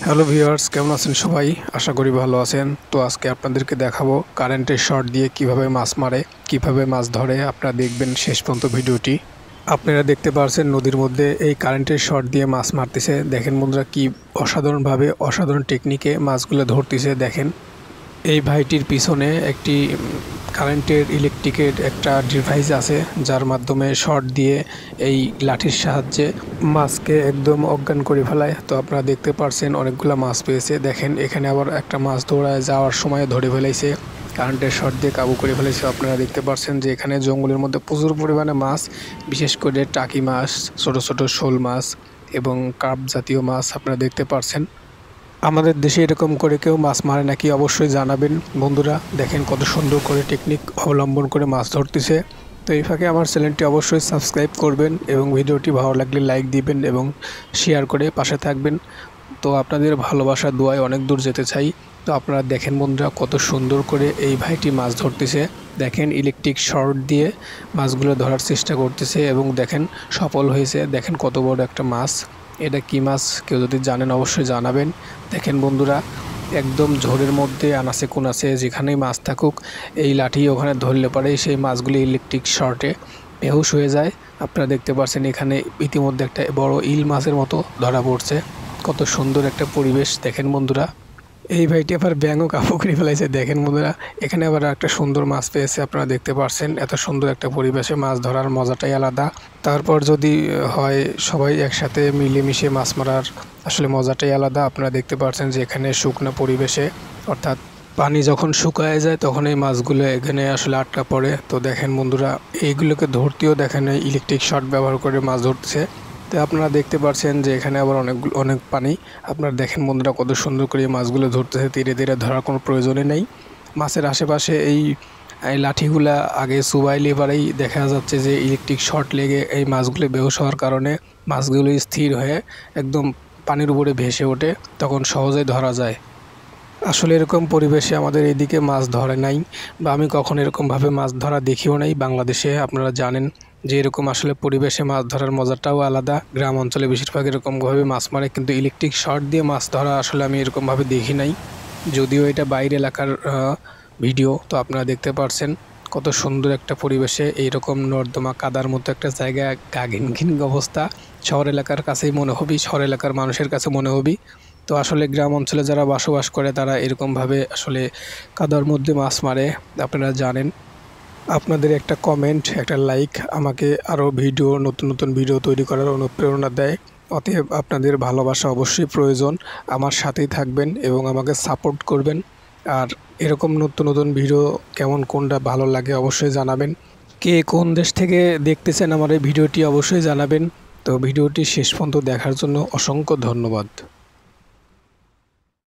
Hello viewers, কেমন আছেন সবাই? আশা করি ভালো আছেন। তো আজকে আপনাদেরকে দেখাবো কারেন্টের শর্ট দিয়ে কিভাবে মাছ মারে, কিভাবে মাছ ধরে। আপনারা দেখবেন শেষ পর্যন্ত ভিডিওটি। আপনারা দেখতে পাচ্ছেন নদীর মধ্যে এই কারেন্টের শর্ট দিয়ে মাছ মারতেছে। দেখেন বন্ধুরা, কি অসাধারণভাবে অসাধারণ টেকনিকে মাছগুলো ধরতেছে। দেখেন এই ভাইটির পিছনে একটি কারেন্টের ইলেকট্রিকের একটা ডিভাইস আছে, যার মাধ্যমে শর্ট দিয়ে এই লাঠির সাহায্যে মাছকে একদম অজ্ঞান করে ফেলায়। তো আপনারা দেখতে পাচ্ছেন অনেকগুলো মাছ পেয়েছে। দেখেন এখানে আবার একটা মাছ দৌড়ায় যাওয়ার সময় ধরে ফেলাইছে, কারেন্টের শর্ট দিয়ে কাবু করে ফেলেছে। আপনারা দেখতে পাচ্ছেন যে এখানে জঙ্গলের মধ্যে প্রচুর পরিমাণে মাছ, বিশেষ করে টাকি মাছ, ছোট ছোট শোল মাছ এবং কার্প জাতীয় মাছ আপনারা দেখতে পাচ্ছেন। আমাদের দেশে এরকম করে কেউ মাছ মারে নাকি অবশ্যই জানাবেন বন্ধুরা। দেখেন কত সুন্দর করে টেকনিক অবলম্বন করে মাছ ধরতেছে। তো এই ফাঁকে আমার চ্যানেলটি অবশ্যই সাবস্ক্রাইব করবেন এবং ভিডিওটি ভালো লাগলে লাইক দিবেন এবং শেয়ার করে পাশে থাকবেন। তো আপনাদের ভালোবাসা দোয়ায় অনেক দূর যেতে চাই। তো আপনারা দেখেন বন্ধুরা কত সুন্দর করে এই ভাইটি মাছ ধরতেছে। দেখেন ইলেকট্রিক শর্ট দিয়ে মাছগুলো ধরার চেষ্টা করতেছে এবং দেখেন সফল হয়েছে। দেখেন কত বড় একটা মাছ। এটা কি মাছ কেউ যদি জানেন অবশ্যই জানাবেন। দেখেন বন্ধুরা, একদম ঝোরের মধ্যে আনাচে কোনাচে যেখানেই মাছ থাকুক, এই লাঠি ওখানে ধরলে পারে সেই মাছগুলি ইলেকট্রিক শর্টে বেহুশ হয়ে যায়। আপনারা দেখতে পাচ্ছেন এখানে ইতিমধ্যে একটা বড় ইল মাছের মতো ধরা পড়ছে। কত সুন্দর একটা পরিবেশ দেখেন বন্ধুরা। এই ভাইটি আবার ব্যাঙও কাবু করে ফেলাইছে। দেখেন বন্ধুরা, এখানে আবার একটা সুন্দর মাছ পেয়েছে। আপনারা দেখতে পাচ্ছেন এত সুন্দর একটা পরিবেশে মাছ ধরার মজাটাই আলাদা। তারপর যদি হয় সবাই একসাথে মিলেমিশে মাছ মারার আসলে মজাটাই আলাদা। আপনারা দেখতে পাচ্ছেন যে এখানে শুকনো পরিবেশে, অর্থাৎ পানি যখন শুকায় যায় তখন এই মাছগুলো এখানে আসলে আটকা পড়ে। তো দেখেন বন্ধুরা, এইগুলোকে ধরতেও দেখেন ইলেকট্রিক শর্ট ব্যবহার করে মাছ ধরতেছে। তো আপনারা দেখতে পাচ্ছেন যে এখানে আবার অনেক পানি। আপনারা দেখেন বন্ধুরা কত সুন্দর করে মাছগুলো ধরতেছে। ধীরে ধীরে ধরার কোনো প্রয়োজনই নেই। মাছের আশেপাশে এই লাঠিগুলা আগে চুবাইলে এবারেই দেখা যাচ্ছে যে ইলেকট্রিক শর্ট লেগে এই মাছগুলো বেহুশ হওয়ার কারণে মাছগুলো স্থির হয়ে একদম পানির উপরে ভেসে ওঠে, তখন সহজেই ধরা যায়। আসলে এরকম পরিবেশে আমাদের এইদিকে মাছ ধরে নাই, বা আমি কখনো এরকমভাবে মাছ ধরা দেখিও নাই বাংলাদেশে। আপনারা জানেন যে এরকম আসলে পরিবেশে মাছ ধরার মজাটাও আলাদা। গ্রাম অঞ্চলে বেশিরভাগ এরকমভাবে মাছ মারে, কিন্তু ইলেকট্রিক শর্ট দিয়ে মাছ ধরা আসলে আমি এরকমভাবে দেখি নাই। যদিও এটা বাইরে এলাকার ভিডিও। তো আপনারা দেখতে পাচ্ছেন কত সুন্দর একটা পরিবেশে এইরকম নর্দমা কাদার মতো একটা জায়গায় গা ঘিন ঘিন অবস্থা। শহর এলাকার কাছেই মনে হবি, শহর এলাকার মানুষের কাছে মনে হবি। তো আসলে গ্রাম অঞ্চলে যারা বসবাস করে তারা এরকমভাবে আসলে কাদার মধ্যে মাছ মারে। আপনারা জানেন। আপনাদের একটা কমেন্ট, একটা লাইক আমাকে আরও নতুন নতুন ভিডিও তৈরি করার অনুপ্রেরণা দেয়। অতএব আপনাদের ভালোবাসা অবশ্যই প্রয়োজন। আমার সাথেই থাকবেন এবং আমাকে সাপোর্ট করবেন। আর এরকম নতুন নতুন ভিডিও কেমন কোনটা ভালো লাগে অবশ্যই জানাবেন। কে কোন দেশ থেকে দেখতেছেন আমার এই ভিডিওটি অবশ্যই জানাবেন। তো ভিডিওটি শেষ পর্যন্ত দেখার জন্য অসংখ্য ধন্যবাদ।